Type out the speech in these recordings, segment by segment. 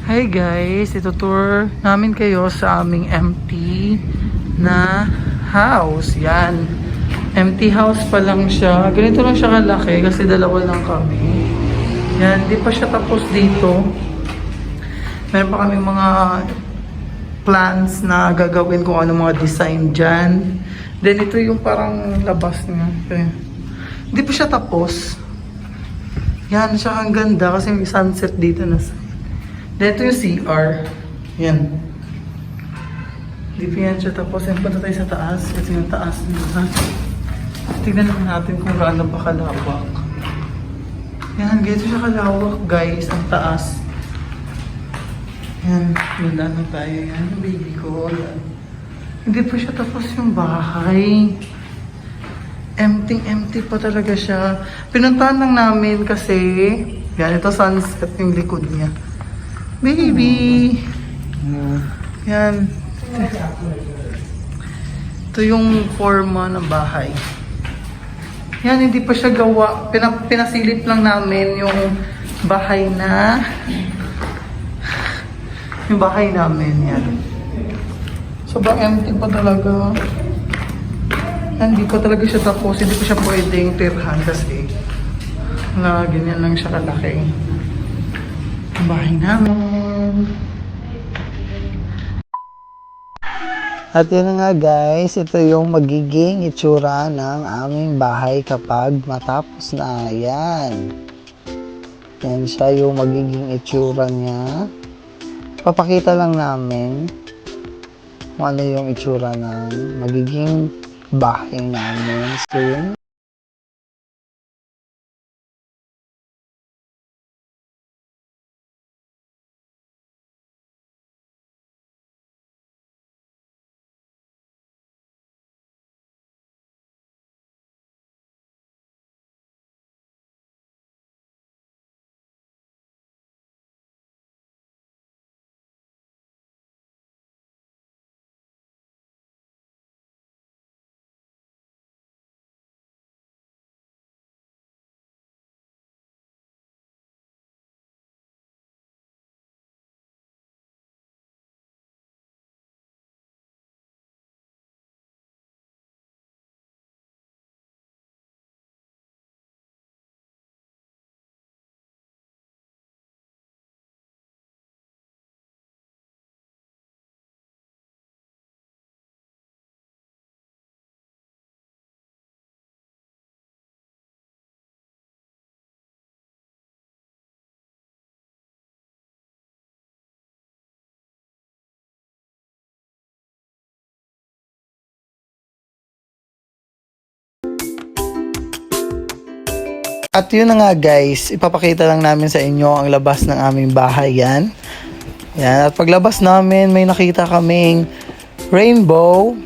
Hi guys, itutour namin kayo sa aming empty na house. Yan. Empty house pa lang siya. Ganito lang siya kalaki kasi dalawa lang kami. Yan, di pa siya tapos dito. Meron pa kami mga plans na gagawin kung ano mga design dyan. Then ito yung parang labas niya. Okay. Hindi pa siya tapos. Yan, siya ang ganda kasi may sunset dito na sa. Then ito yung CR. Yan. Hindi pa yan siya tapos. Yan, punta tayo sa taas. Ito yung taas niya. Tignan lang natin kung gaano pa kalawak. Yan, ganito siya kalawak guys. Ang taas. Yan, ganda na tayo. Yan, baby ko. Yan. Hindi pa siya tapos yung bahay. Empty pa talaga siya. Pinuntahan lang namin kasi yan, ito sunset yung likod niya. Baby! Yan. Ito yung forma ng bahay. Yan, hindi pa siya gawa. Pinasilip lang namin yung bahay na namin. Yan. Sobrang empty pa talaga. Hindi pa talaga siya tapos. Hindi pa siya pwedeng tirhan kasi na ganyan lang siya kalaki. Ang bahay namin. At yun nga guys, ito yung magiging itsura ng aming bahay kapag matapos na. Yan. Yan siya yung magiging itsura niya. Papakita lang namin kung ano yung itsura ng magiging bahay namin soon. At yun na nga guys, ipapakita lang namin sa inyo ang labas ng aming bahay. Yan. Yan. At paglabas namin, may nakita kaming rainbow,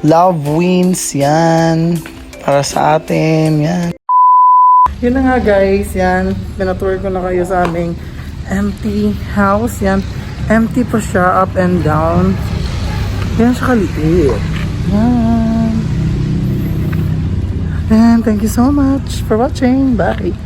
love wins. Yan. Para sa atin. Yan. Yun na nga guys. Yan. Pinatour ko na kayo sa aming empty house. Yan. Empty pa siya, up and down. Yan siya kaliit. Yan. And thank you so much for watching. Bye.